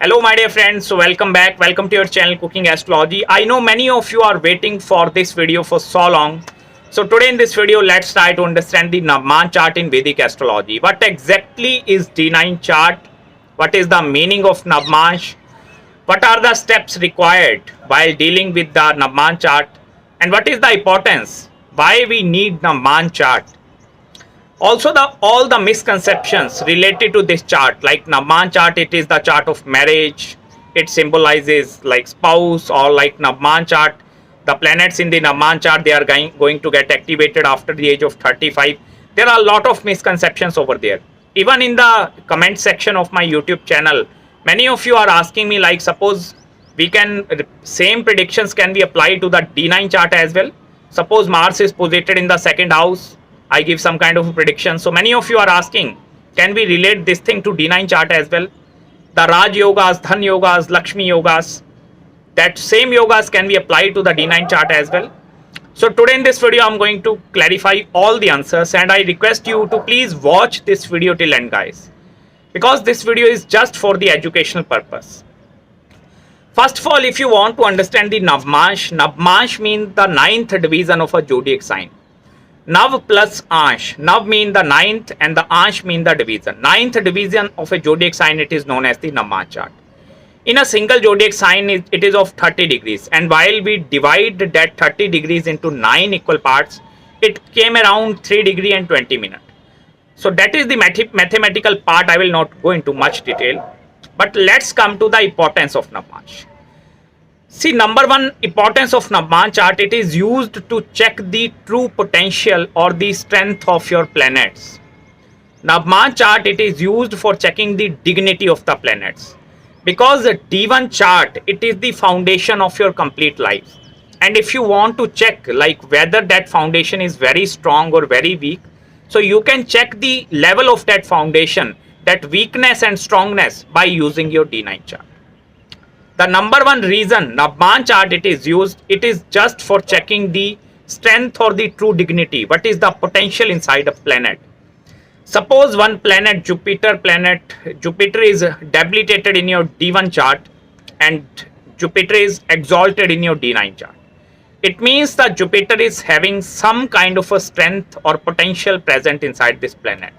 Hello my dear friends, so welcome back, welcome to your channel Cooking Astrology. I know many of you are waiting for this video for so long. So today in this video, let's try to understand the Navamsha chart in Vedic Astrology. What exactly is D-9 chart? What is the meaning of Navamsha? What are the steps required while dealing with the Navamsha chart? And what is the importance? Why we need Navamsha chart? Also, all the misconceptions related to this chart, like Navamsha chart, it is the chart of marriage. It symbolizes like spouse, or like Navamsha chart, the planets in the Navamsha chart, they are going to get activated after the age of 35. There are a lot of misconceptions over there. Even in the comment section of my YouTube channel, many of you are asking me, like, suppose same predictions can be applied to the D9 chart as well. Suppose Mars is posited in the second house, I give some kind of a prediction. So many of you are asking, can we relate this thing to D9 chart as well? The Raj Yogas, Dhan Yogas, Lakshmi Yogas, that same yogas can be applied to the D9 chart as well. So today in this video, I'm going to clarify all the answers, and I request you to please watch this video till end, guys, because this video is just for the educational purpose. First of all, if you want to understand the Navamsha means the 9th division of a zodiac sign. Nav plus Ansh. Nav mean the 9th and the Ansh mean the division. 9th division of a zodiac sign, it is known as the Navamsha chart. In a single zodiac sign, it is of 30 degrees. And while we divide that 30 degrees into 9 equal parts, it came around 3 degree and 20 minutes. So that is the mathematical part. I will not go into much detail. But let's come to the importance of Navamsha. See, number one importance of Navamsha chart, it is used to check the true potential or the strength of your planets. Navamsha chart, it is used for checking the dignity of the planets. Because the D1 chart, it is the foundation of your complete life. And if you want to check like whether that foundation is very strong or very weak, so you can check the level of that foundation, that weakness and strongness, by using your D9 chart. The number one reason Navamsha chart it is used, it is just for checking the strength or the true dignity. What is the potential inside a planet? Suppose one planet, Jupiter is debilitated in your D1 chart and Jupiter is exalted in your D9 chart. It means that Jupiter is having some kind of a strength or potential present inside this planet.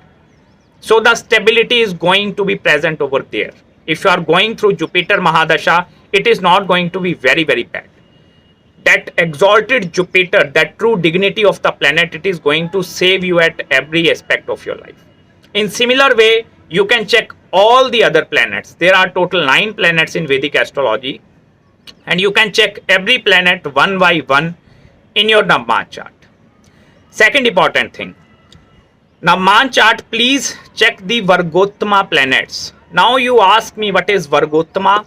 So the stability is going to be present over there. If you are going through Jupiter Mahadasha, it is not going to be very, very bad. That exalted Jupiter, that true dignity of the planet, it is going to save you at every aspect of your life. In similar way, you can check all the other planets. There are total 9 planets in Vedic Astrology, and you can check every planet one by one in your Navamsha chart. Second important thing, Navamsha chart, please check the Vargottama planets. Now you ask me, what is Vargottama?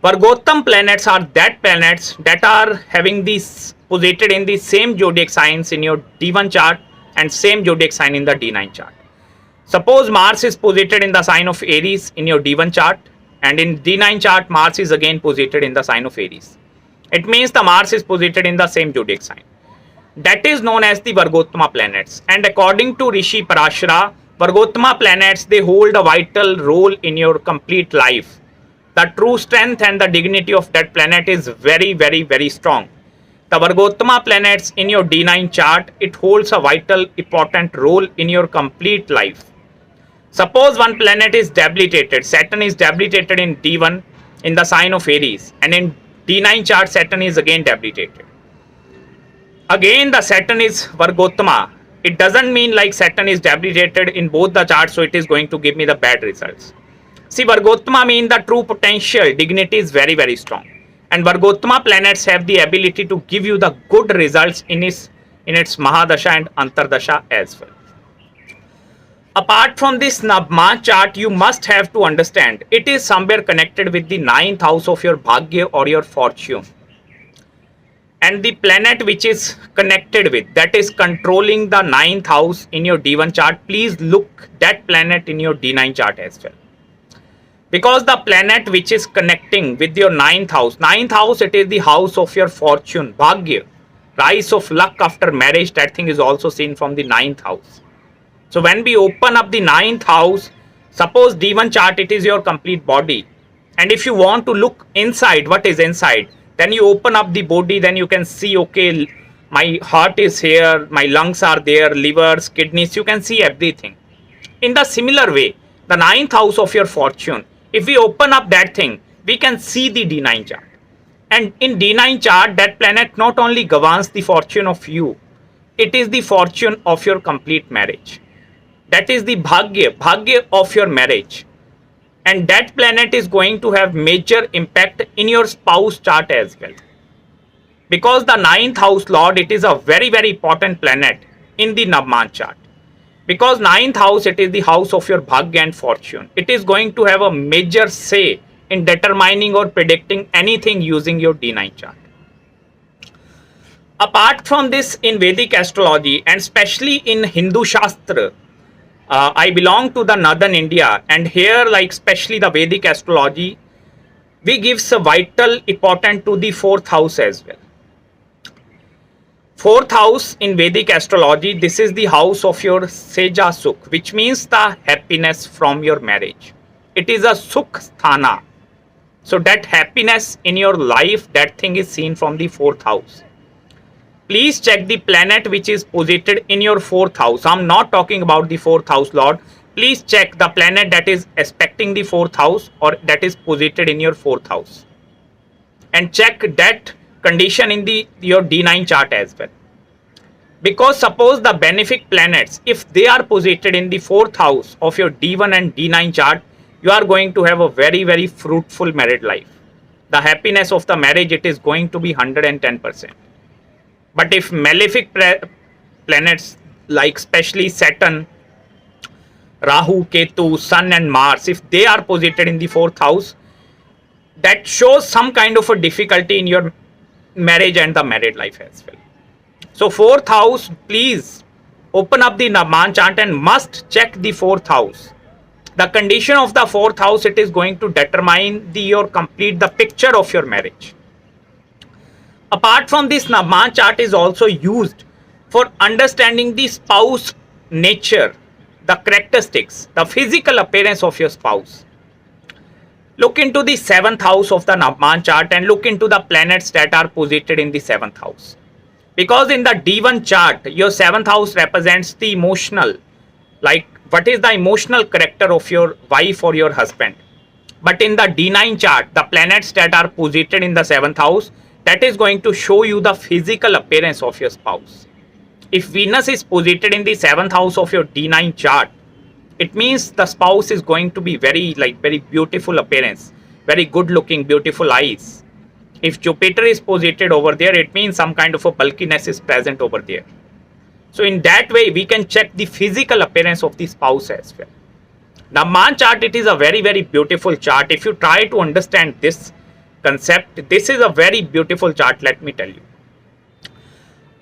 Vargottama planets are that planets that are having these posited in the same zodiac signs in your D1 chart and same zodiac sign in the D9 chart. Suppose Mars is posited in the sign of Aries in your D1 chart, and in D9 chart Mars is again posited in the sign of Aries. It means the Mars is posited in the same zodiac sign. That is known as the Vargottama planets. And according to Rishi Parashara, Vargottama planets, they hold a vital role in your complete life. The true strength and the dignity of that planet is very, very, very strong. The Vargottama planets in your D9 chart, it holds a vital, important role in your complete life. Suppose one planet is debilitated, Saturn is debilitated in D1 in the sign of Aries, and in D9 chart Saturn is again debilitated. Again the Saturn is Vargottama. It doesn't mean like Saturn is debilitated in both the charts, so it is going to give me the bad results. See, Vargottama means the true potential, dignity is very, very strong. And Vargottama planets have the ability to give you the good results in its Mahadasha and Antardasha as well. Apart from this Navamsha chart, you must have to understand, it is somewhere connected with the 9th house of your Bhagya or your fortune. And the planet which is connected with, that is controlling the 9th house in your D1 chart, please look that planet in your D9 chart as well. Because the planet which is connecting with your 9th house, it is the house of your fortune, Bhagya, rise of luck after marriage, that thing is also seen from the 9th house. So when we open up the 9th house, suppose D1 chart, it is your complete body. And if you want to look inside, what is inside, then you open up the body, then you can see, okay, my heart is here, my lungs are there, livers, kidneys, you can see everything. In the similar way, the ninth house of your fortune, if we open up that thing, we can see the D9 chart. And in D9 chart, that planet not only governs the fortune of you, it is the fortune of your complete marriage. That is the bhagya of your marriage. And that planet is going to have major impact in your spouse chart as well. Because the ninth house lord, it is a very, very important planet in the Navamsha chart. Because ninth house, it is the house of your bhagya and fortune. It is going to have a major say in determining or predicting anything using your D9 chart. Apart from this, in Vedic astrology and especially in Hindu Shastra, I belong to the northern India, and here, like especially the Vedic astrology, we give a vital importance to the fourth house as well. Fourth house in Vedic astrology, this is the house of your Seja Sukh, which means the happiness from your marriage. It is a Sukh Sthana. So that happiness in your life, that thing is seen from the fourth house. Please check the planet which is posited in your fourth house. I'm not talking about the fourth house lord. Please check the planet that is aspecting the fourth house or that is posited in your fourth house. And check that condition in your D9 chart as well. Because suppose the benefic planets, if they are posited in the fourth house of your D1 and D9 chart, you are going to have a very, very fruitful married life. The happiness of the marriage, it is going to be 110%. But if malefic planets like especially Saturn, Rahu, Ketu, Sun and Mars, if they are posited in the fourth house, that shows some kind of a difficulty in your marriage and the married life as well. So fourth house, please open up the Navamsha chart and must check the fourth house. The condition of the fourth house, it is going to determine the picture of your marriage. Apart from this, Navamsha chart is also used for understanding the spouse nature, the characteristics, the physical appearance of your spouse. Look into the seventh house of the Navamsha chart and look into the planets that are posited in the seventh house. Because in the D1 chart, your seventh house represents the emotional, like what is the emotional character of your wife or your husband. But in the D9 chart, the planets that are posited in the seventh house, that is going to show you the physical appearance of your spouse. If Venus is posited in the seventh house of your D9 chart, it means the spouse is going to be very beautiful appearance, very good looking, beautiful eyes. If Jupiter is posited over there, it means some kind of a bulkiness is present over there. So in that way, we can check the physical appearance of the spouse as well. Navamsha chart, it is a very, very beautiful chart. If you try to understand this concept, this is a very beautiful chart, let me tell you.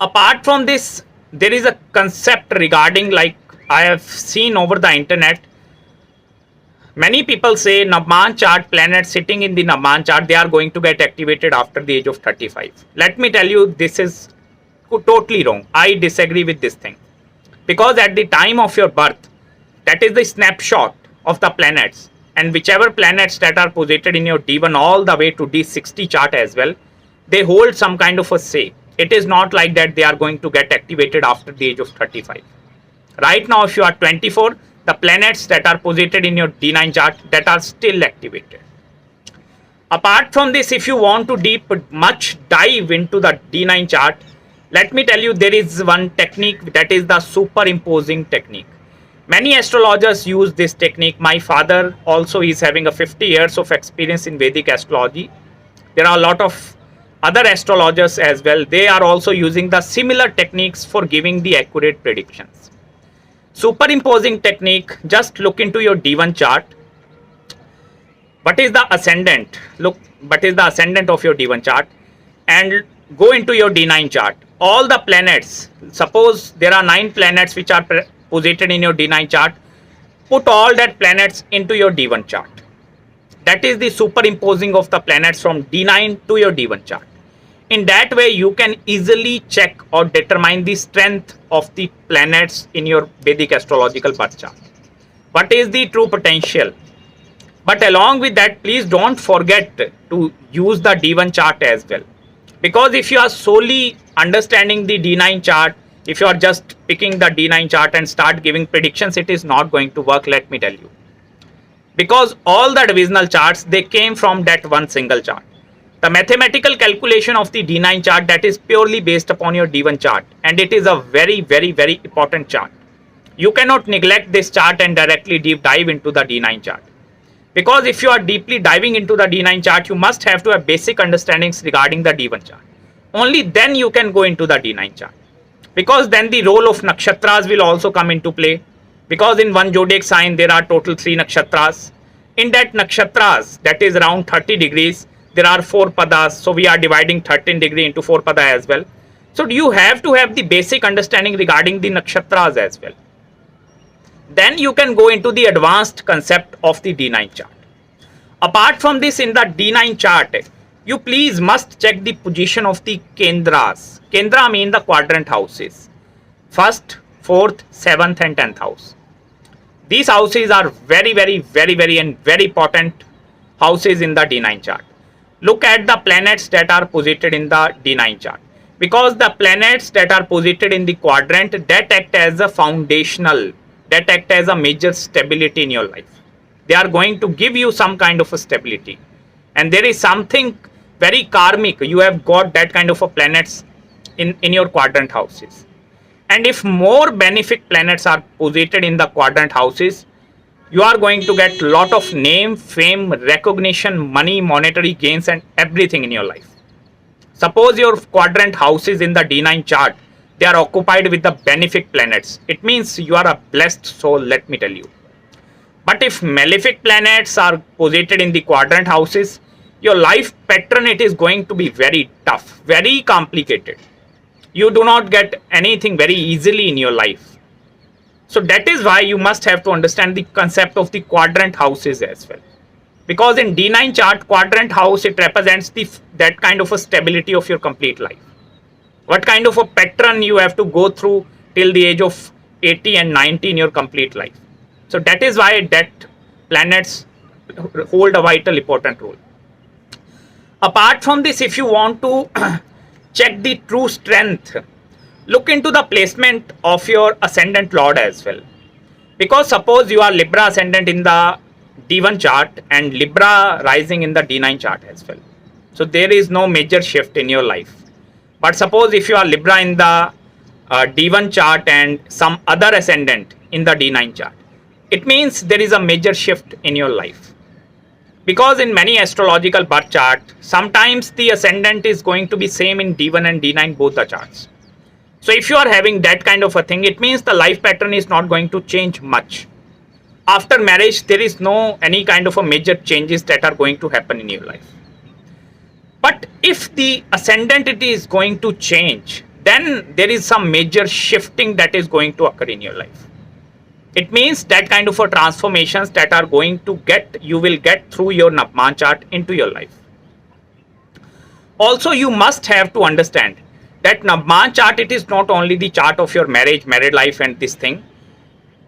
Apart from this, there is a concept regarding, like I have seen over the internet, many people say Navamsha chart planets sitting in the Navamsha chart, they are going to get activated after the age of 35. Let me tell you, this is totally wrong. I disagree with this thing. Because at the time of your birth, that is the snapshot of the planets, and whichever planets that are posited in your D1 all the way to D60 chart as well, they hold some kind of a say. It is not like that they are going to get activated after the age of 35. Right now, if you are 24, the planets that are posited in your D9 chart, that are still activated. Apart from this, if you want to much dive into the D9 chart, let me tell you, there is one technique, that is the superimposing technique. Many astrologers use this technique. My father also is having a 50 years of experience in Vedic astrology. There are a lot of other astrologers as well. They are also using the similar techniques for giving the accurate predictions. Superimposing technique, just look into your D1 chart. What is the ascendant? Look, what is the ascendant of your D1 chart? And go into your D9 chart. All the planets, suppose there are 9 planets which are posited in your D9 chart, put all that planets into your D1 chart. That is the superimposing of the planets from D9 to your D1 chart. In that way, you can easily check or determine the strength of the planets in your Vedic astrological birth chart. What is the true potential? But along with that, please don't forget to use the D1 chart as well. Because if you are solely understanding the D9 chart, if you are just picking the D9 chart and start giving predictions, it is not going to work, let me tell you. Because all the divisional charts, they came from that one single chart. The mathematical calculation of the D9 chart, that is purely based upon your D1 chart, and it is a very, very, very important chart. You cannot neglect this chart and directly deep dive into the D9 chart. Because if you are deeply diving into the D9 chart, you must have to have basic understandings regarding the D1 chart. Only then you can go into the D9 chart. Because then the role of nakshatras will also come into play. Because in one zodiac sign, there are total 3 nakshatras. In that nakshatras, that is around 30 degrees, there are 4 padas. So we are dividing 13 degree into 4 pada as well. So you have to have the basic understanding regarding the nakshatras as well. Then you can go into the advanced concept of the D9 chart. Apart from this, in the D9 chart, you please must check the position of the kendras. Kendra mean the quadrant houses. 1st, 4th, 7th and 10th house. These houses are very, very, very, very and very important houses in the D9 chart. Look at the planets that are posited in the D9 chart. Because the planets that are posited in the quadrant, that act as a foundational, that act as a major stability in your life. They are going to give you some kind of a stability. And there is something very karmic. You have got that kind of a planets in your quadrant houses. And if more benefic planets are posited in the quadrant houses, you are going to get a lot of name, fame, recognition, money, monetary gains and everything in your life. Suppose your quadrant houses in the D9 chart, they are occupied with the benefic planets. It means you are a blessed soul, let me tell you. But if malefic planets are posited in the quadrant houses, your life pattern, it is going to be very tough, very complicated. You do not get anything very easily in your life. So that is why you must have to understand the concept of the quadrant houses as well. Because in D9 chart, quadrant house, it represents that kind of a stability of your complete life. What kind of a pattern you have to go through till the age of 80 and 90 in your complete life. So that is why that planets hold a vital important role. Apart from this, if you want to check the true strength, look into the placement of your ascendant lord as well. Because suppose you are Libra ascendant in the D1 chart and Libra rising in the D9 chart as well. So there is no major shift in your life. But suppose if you are Libra in the D1 chart and some other ascendant in the D9 chart, it means there is a major shift in your life. Because in many astrological birth chart, sometimes the ascendant is going to be same in D1 and D9 both the charts. So if you are having that kind of a thing, it means the life pattern is not going to change much. After marriage, there is no any kind of a major changes that are going to happen in your life. But if the ascendant it is going to change, then there is some major shifting that is going to occur in your life. It means that kind of a transformations that are going to you will get through your Navamsha chart into your life. Also, you must have to understand that Navamsha chart, it is not only the chart of your marriage, married life and this thing.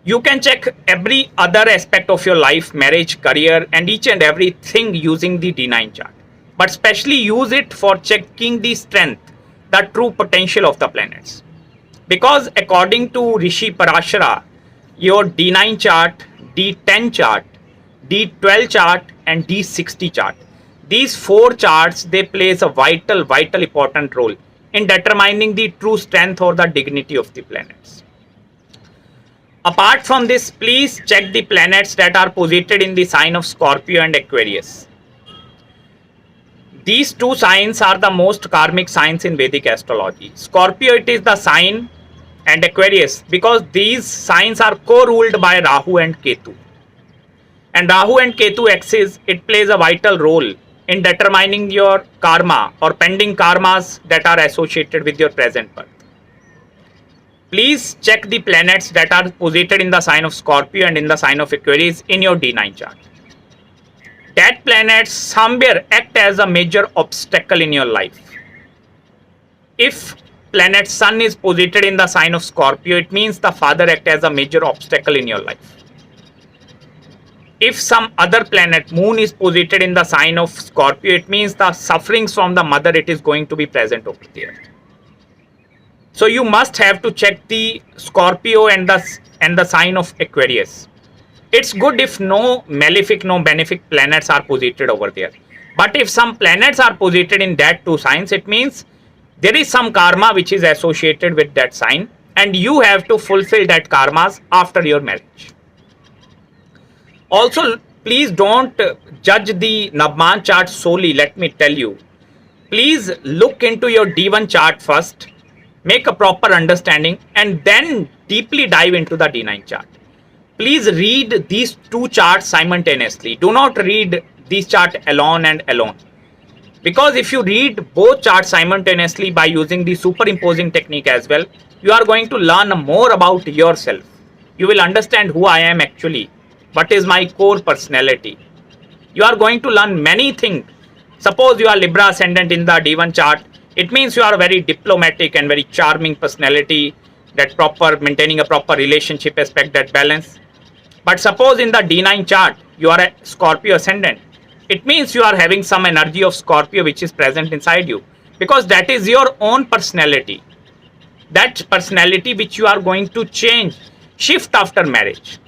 You can check every other aspect of your life, marriage, career and each and everything using the D9 chart. But especially use it for checking the strength, the true potential of the planets. Because according to Rishi Parashara, your D9 chart, D10 chart, D12 chart and D60 chart, these 4 charts, they plays a vital important role in determining the true strength or the dignity of the planets. Apart from this, please check the planets that are posited in the sign of Scorpio and Aquarius. These 2 signs are the most karmic signs in Vedic astrology. Scorpio, it is the sign, and Aquarius, because these signs are co-ruled by Rahu and Ketu. And Rahu and Ketu axis, it plays a vital role in determining your karma or pending karmas that are associated with your present birth. Please check the planets that are posited in the sign of Scorpio and in the sign of Aquarius in your D9 chart. That planets somewhere act as a major obstacle in your life. If planet Sun is posited in the sign of Scorpio, it means the father act as a major obstacle in your life. If some other planet, moon, is posited in the sign of Scorpio, it means the sufferings from the mother, it is going to be present over there. So you must have to check the Scorpio and the sign of Aquarius. It's good if no malefic, no benefic planets are posited over there. But if some planets are posited in that two signs, it means there is some karma which is associated with that sign, and you have to fulfill that karmas after your marriage. Also, please don't judge the Navamsha chart solely, let me tell you. Please look into your D1 chart first, make a proper understanding, and then deeply dive into the D9 chart. Please read these two charts simultaneously. Do not read these charts alone and alone. Because if you read both charts simultaneously by using the superimposing technique as well, you are going to learn more about yourself. You will understand who I am actually, what is my core personality. You are going to learn many things. Suppose you are Libra ascendant in the D1 chart, it means you are a very diplomatic and very charming personality, that maintaining a proper relationship aspect, that balance. But suppose in the D9 chart, you are a Scorpio ascendant. It means you are having some energy of Scorpio which is present inside you. Because that is your own personality. That personality which you are going to shift after marriage.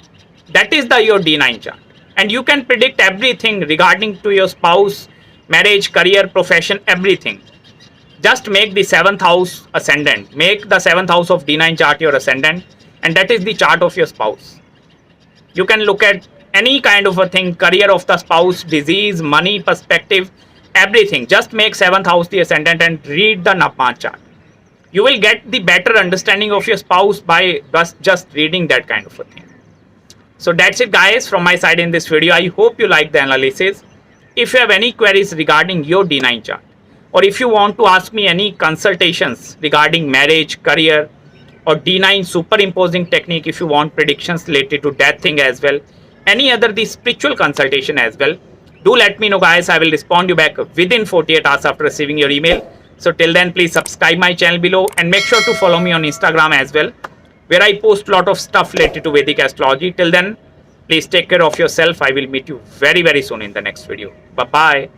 That is your D9 chart. And you can predict everything regarding to your spouse, marriage, career, profession, everything. Just make the 7th house ascendant. Make the 7th house of D9 chart your ascendant. And that is the chart of your spouse. You can look at any kind of a thing, career of the spouse, disease, money, perspective, everything. Just make 7th house the ascendant and read the Navamsha chart. You will get the better understanding of your spouse by just reading that kind of a thing. So that's it guys from my side in this video. I hope you like the analysis. If you have any queries regarding your D9 chart, or if you want to ask me any consultations regarding marriage, career, or D9 superimposing technique, if you want predictions related to that thing as well, any other the spiritual consultation as well, do let me know guys. I will respond you back within 48 hours after receiving your email. So till then, please subscribe my channel below and make sure to follow me on Instagram as well, where I post a lot of stuff related to Vedic Astrology. Till then, please take care of yourself. I will meet you very, very soon in the next video. Bye-bye.